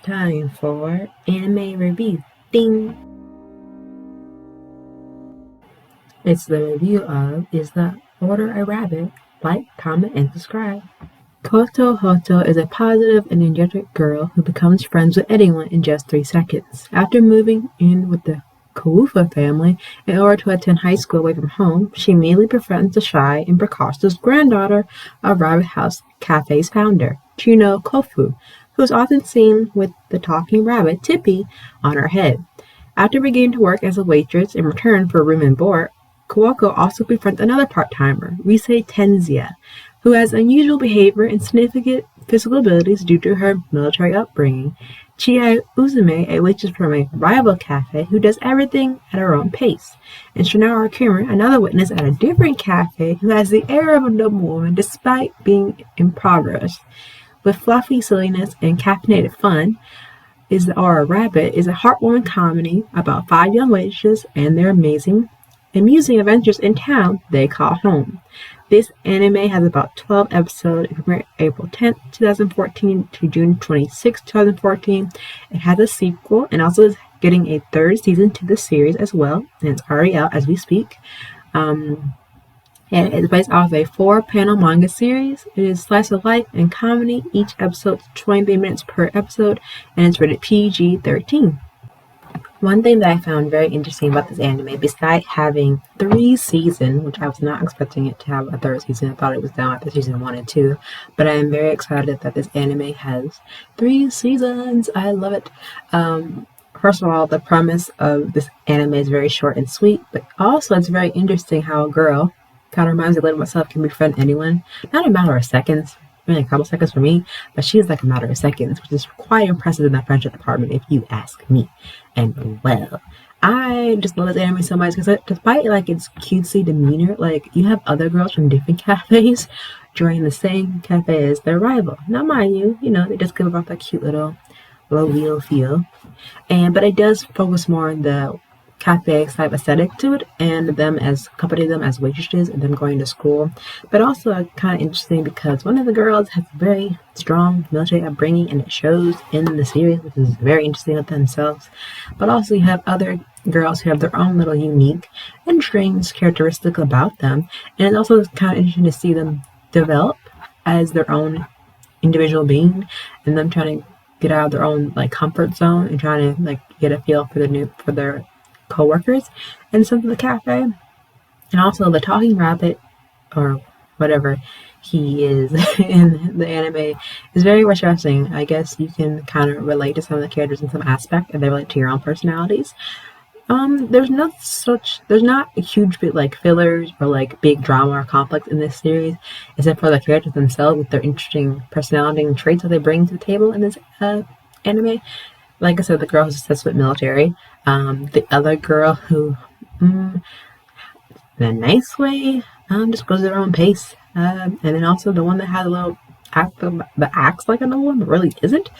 time for anime review. Ding! It's the review of Is the Order a Rabbit? Like, comment, and subscribe. Koto Hoto is a positive and energetic girl who becomes friends with anyone in just 3 seconds. After moving in with the Kawufa family in order to attend high school away from home, she immediately befriends the shy and precocious granddaughter of Rabbit House Cafe's founder, Chino Kofu, who is often seen with the talking rabbit, Tippy, on her head. After beginning to work as a waitress in return for room and board, Kawako also befriends another part-timer, Rise Tenzia, who has unusual behavior and significant physical abilities due to her military upbringing. Chie Uzume, a waitress from a rival cafe who does everything at her own pace. And Shinohara Kimura, another witness at a different cafe who has the air of a noblewoman despite being impoverished. With fluffy silliness and caffeinated fun, Is the Aura Rabbit is a heartwarming comedy about 5 young waitresses and their amusing adventures in town they call home. This anime has about 12 episodes. It premiered April 10th, 2014 to June 26, 2014. It has a sequel and also is getting a 3rd season to the series as well. And it's already out as we speak. And it's based off a 4-panel manga series. It is slice of life and comedy. Each episode is 20 minutes per episode, and it's rated PG-13. One thing that I found very interesting about this anime, besides having 3 seasons, which I was not expecting it to have a 3rd season, I thought it was done after season 1 and 2, but I am very excited that this anime has 3 seasons. I love it. First of all, the premise of this anime is very short and sweet, but also it's very interesting how a girl, kind of reminds me a little of myself, can befriend anyone, not a matter of seconds, maybe a couple seconds for me, but she's like a matter of seconds, which is quite impressive in the friendship department if you ask me. And well, I just love this anime so much because despite like its cutesy demeanor, like you have other girls from different cafes joining the same cafe as their rival. Now mind you, they just give off that cute little low wheel feel, but it does focus more on the cafe type aesthetic to it, and them as waitresses and them going to school. But also kind of interesting because one of the girls has a very strong military upbringing, and it shows in the series, which is very interesting with themselves. But also you have other girls who have their own little unique and strange characteristic about them, and it's also kind of interesting to see them develop as their own individual being, and them trying to get out of their own like comfort zone and trying to like get a feel for their co-workers and some of the cafe. And also the talking rabbit, or whatever he is in the anime, is very interesting. I guess you can kind of relate to some of the characters in some aspect, and they relate to your own personalities. There's not a huge bit like fillers or like big drama or conflict in this series, except for the characters themselves with their interesting personality and traits that they bring to the table in this anime. Like I said, the girl who's obsessed with military. The other girl who, in a nice way, just goes at her own pace. And then also the one that has a little that acts like a nobleman but really isn't.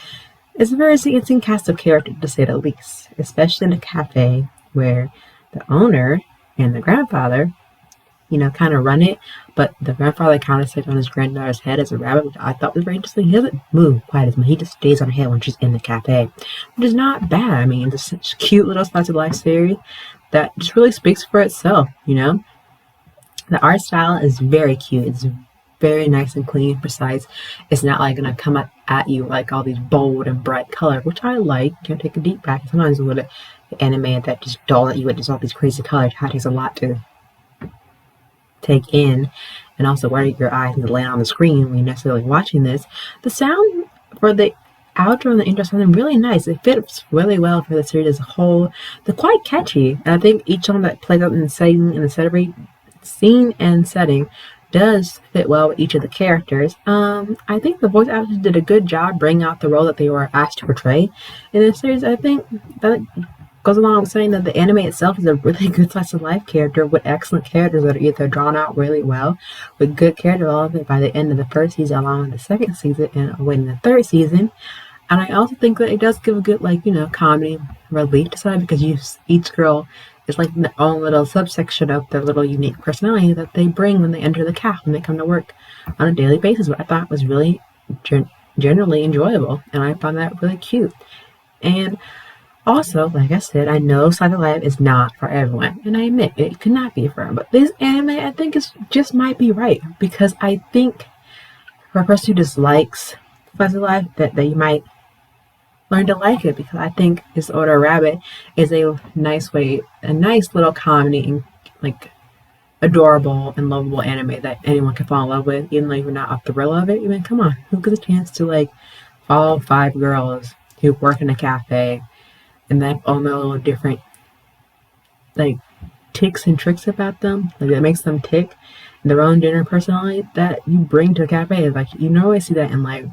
It's a very interesting cast of characters, to say the least. Especially in a cafe where the owner and the grandfather, kind of run it, but the grandfather kind of sits on his granddaughter's head as a rabbit, which I thought was very interesting. He doesn't move quite as much. He just stays on her head when she's in the cafe, which is not bad. I mean, it's such a cute little slice of life series that just really speaks for itself, The art style is very cute. It's very nice and clean and precise. It's not like going to come at you like all these bold and bright colors, which I like. Take a deep breath. Sometimes with the anime that just dull at you with just all these crazy colors, it takes a lot to take in, and also where your eyes need to land on the screen when you're necessarily watching this. The sound for the outro and the intro sound really nice. It fits really well for the series as a whole. They're quite catchy, and I think each song that plays out in the scene and setting does fit well with each of the characters. I think the voice actors did a good job bringing out the role that they were asked to portray in this series. I think that goes along with saying that the anime itself is a really good slice of life character with excellent characters that are either drawn out really well with good character development by the end of the 1st season along with the 2nd season and awaiting the 3rd season. And I also think that it does give a good comedy relief to side, because each girl is like their own little subsection of their little unique personality that they bring when they enter the cafe, when they come to work on a daily basis, what I thought was really generally enjoyable, and I found that really cute. And also, like I said, I know Slice of Life is not for everyone, and I admit it could not be for everyone. But this anime, I think, is just might be right, because I think for a person who dislikes Slice of Life, that you might learn to like it, because I think this Order Rabbit is a nice little comedy and like adorable and lovable anime that anyone can fall in love with, even though you're not a thrill of it. I mean, come on, who gets a chance to like follow 5 girls who work in a cafe and then all know little different like ticks and tricks about them, like that makes them tick, and their own general personality that you bring to a cafe. Like you normally see that in like,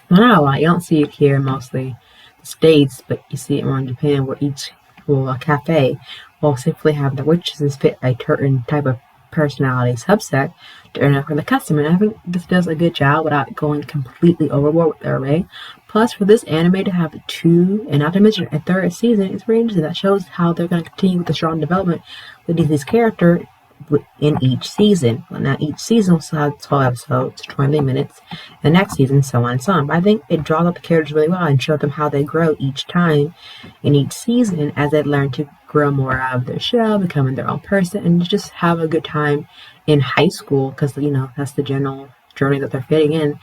well, not a lot. You don't see it here mostly the States, but you see it more in Japan, where a cafe will simply have the waitresses fit a certain type of personality subset to earn out for the customer. And I think this does a good job without going completely overboard with their array. Plus, for this anime to have 2, and not to mention a 3rd season, it's very interesting. That shows how they're going to continue with the strong development with these characters in each season. Well, now each season will still have 12 episodes, 20 minutes, and next season, so on and so on. But I think it draws out the characters really well and shows them how they grow each time in each season as they learn to grow more out of their shell, becoming their own person, and just have a good time in high school, because that's the general journey that they're fitting in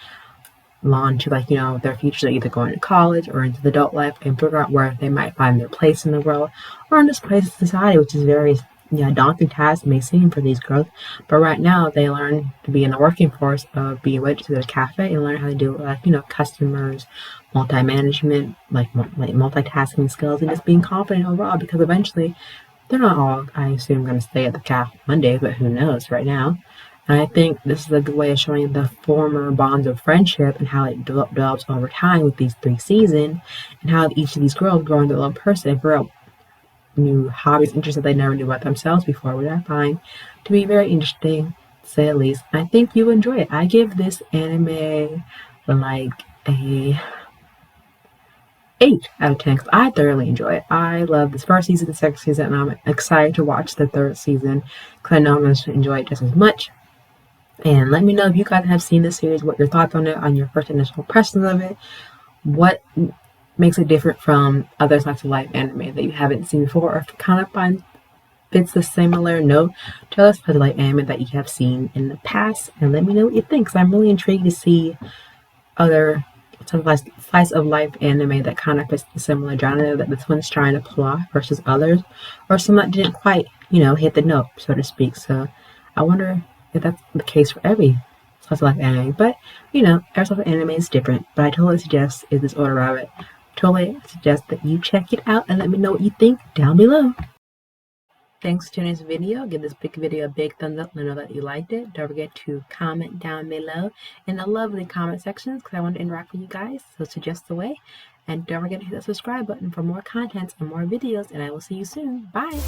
on to, like, their future, either going to college or into the adult life, and figure out where they might find their place in the world or in this place in society, which is very daunting task may seem for these girls. But right now they learn to be in the working force of being waitresses at a cafe and learn how to do customers, multi-management, like multitasking skills, and just being confident overall, because eventually they're not all, I assume, going to stay at the cafe Monday, but who knows right now. And I think this is a good way of showing the former bonds of friendship and how it develops over time with these 3 seasons, and how each of these girls grow into their own person and grow new hobbies, interests that they never knew about themselves before, which I find to be very interesting, to say the least. I think you enjoy it. I give this anime like a 8 out of 10, because I thoroughly enjoy it. I love this 1st season, the 2nd season, and I'm excited to watch the 3rd season, because I know I'm going to enjoy it just as much. And let me know if you guys have seen this series, what your thoughts on it, on your first initial impressions of it, what makes it different from other Slice of Life anime that you haven't seen before, or if it kind of fits the similar note to other Slice of Life anime that you have seen in the past, and let me know what you think, because I'm really intrigued to see other Slice of Life anime that kind of fits the similar genre that this one's trying to pull off versus others, or some that didn't quite, hit the note, so to speak. So I wonder if that's the case for every Slice of Life anime. But every Slice of Life anime is different. But I totally suggest is this Order Rabbit. Totally suggest that you check it out and let me know what you think down below. Thanks for tuning in this video. Give this big video a big thumbs up. Let me know that you liked it. Don't forget to comment down below in the lovely comment sections, because I want to interact with you guys. So suggest the way. And don't forget to hit the subscribe button for more content and more videos. And I will see you soon. Bye.